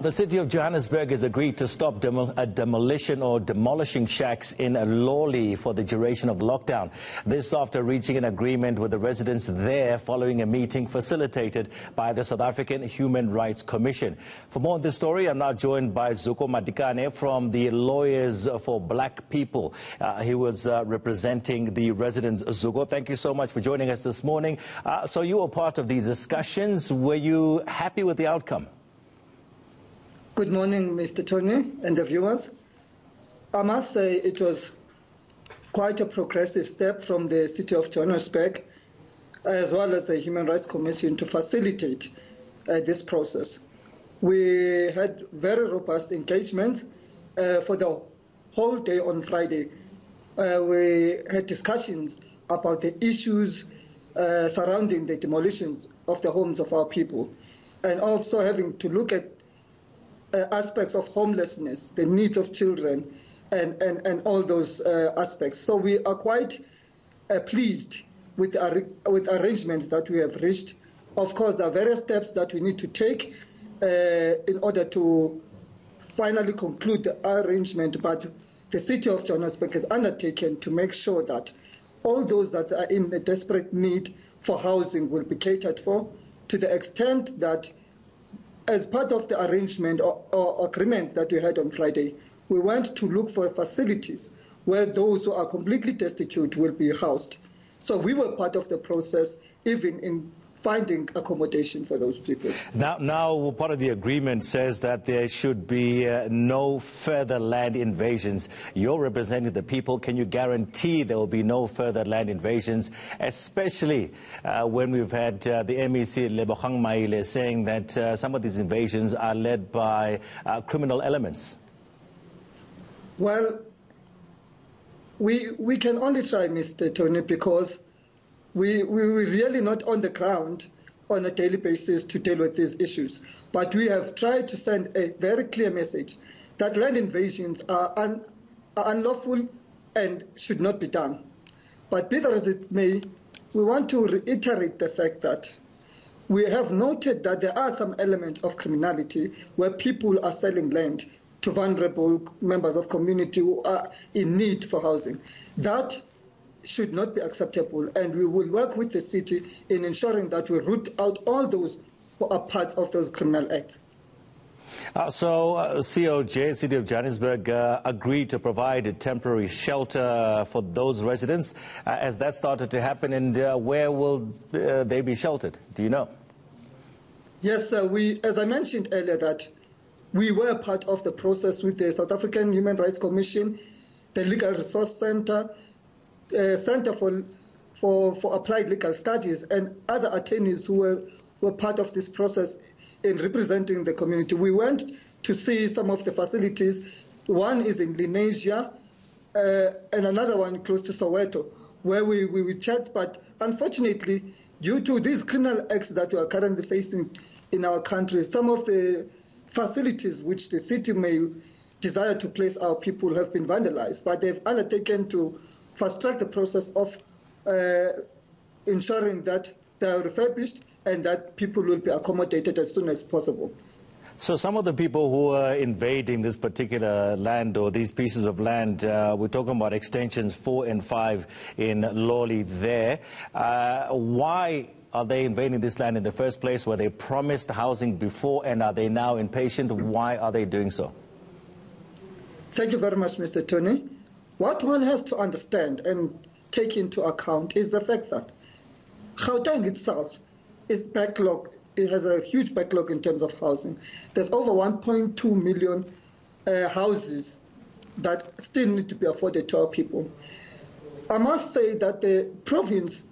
The City of Johannesburg has agreed to stop demolition or demolishing shacks in Lawley for the duration of lockdown. This after reaching an agreement with the residents there following a meeting facilitated by the South African Human Rights Commission. For more on this story, I'm now joined by Zuko Madikane from the Lawyers for Black People. He was representing the residents. Zuko, thank you so much for joining us this morning. So you were part of these discussions. Were you happy with the outcome? Good morning, Mr. Tony and the viewers. I must say it was quite a progressive step from the City of Johannesburg, as well as the Human Rights Commission, to facilitate this process. We had very robust engagement for the whole day on Friday. We had discussions about the issues surrounding the demolitions of the homes of our people, and also having to look at aspects of homelessness, the needs of children, and all those aspects. So we are quite pleased with arrangements that we have reached. Of course, there are various steps that we need to take in order to finally conclude the arrangement, but the City of Johannesburg has undertaken to make sure that all those that are in a desperate need for housing will be catered for, to the extent that as part of the arrangement or agreement that we had on Friday, we went to look for facilities where those who are completely destitute will be housed. So we were part of the process, even in finding accommodation for those people. Now part of the agreement says that there should be no further land invasions. You're representing the people. Can you guarantee there will be no further land invasions, especially when we've had the MEC Lebogang Maile saying that some of these invasions are led by criminal elements? Well, we can only try, Mr. Tony, because we're really not on the ground on a daily basis to deal with these issues. But we have tried to send a very clear message that land invasions are unlawful and should not be done. But be that as it may, we want to reiterate the fact that we have noted that there are some elements of criminality where people are selling land to vulnerable members of community who are in need for housing. That should not be acceptable, and we will work with the city in ensuring that we root out all those who are part of those criminal acts. So COJ, City of Johannesburg, agreed to provide a temporary shelter for those residents. As that started to happen, and where will they be sheltered? Do you know? Yes, as I mentioned earlier, that we were part of the process with the South African Human Rights Commission, the Legal Resource Center, Center for Applied Legal Studies, and other attorneys who were part of this process in representing the community. We went to see some of the facilities. One is in Lenasia and another one close to Soweto, where we checked, but unfortunately, due to these criminal acts that we are currently facing in our country, some of the facilities which the city may desire to place our people have been vandalized, but they've undertaken to fast-track the process of ensuring that they are refurbished and that people will be accommodated as soon as possible. So some of the people who are invading this particular land or these pieces of land, we're talking about extensions 4 and 5 in Lawley there. Why are they invading this land in the first place? Were they promised housing before, and are they now impatient? Why are they doing so? Thank you very much, Mr. Tony. What one has to understand and take into account is the fact that Gauteng itself is backlogged. It has a huge backlog in terms of housing. There's over 1.2 million houses that still need to be afforded to our people. I must say that the province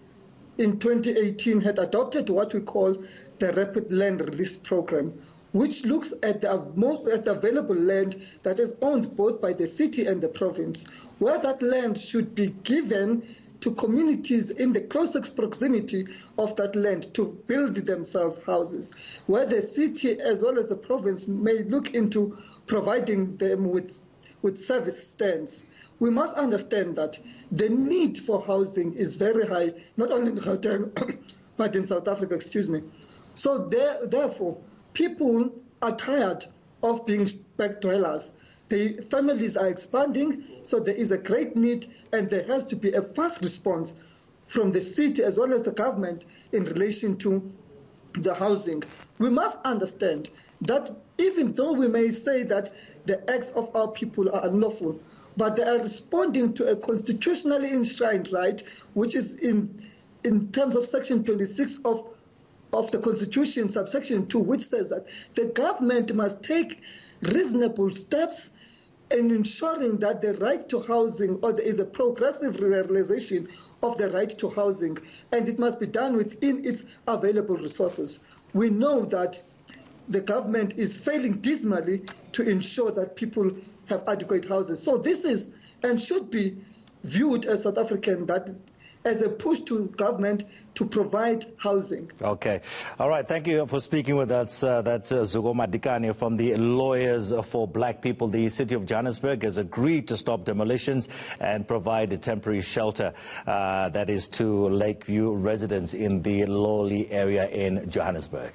in 2018 had adopted what we call the Rapid Land Release Program, which looks at the available land that is owned both by the city and the province, where that land should be given to communities in the closest proximity of that land to build themselves houses, where the city as well as the province may look into providing them with service stands. We must understand that the need for housing is very high, not only in Gauteng, but in South Africa, excuse me. So therefore, people are tired of being back dwellers. The families are expanding, so there is a great need, and there has to be a fast response from the city as well as the government in relation to the housing. We must understand that even though we may say that the acts of our people are unlawful, but they are responding to a constitutionally enshrined right, which is in terms of Section 26 of the Constitution, subsection 2, which says that the government must take reasonable steps in ensuring that the right to housing, or there is a progressive realization of the right to housing, and it must be done within its available resources. We know that the government is failing dismally to ensure that people have adequate houses. So this is and should be viewed as South African, that as a push to government to provide housing. Okay. All right. Thank you for speaking with us. That's Zuko Madikane from the Lawyers for Black People. The City of Johannesburg has agreed to stop demolitions and provide a temporary shelter, that is to Lakeview residents in the Lawley area in Johannesburg.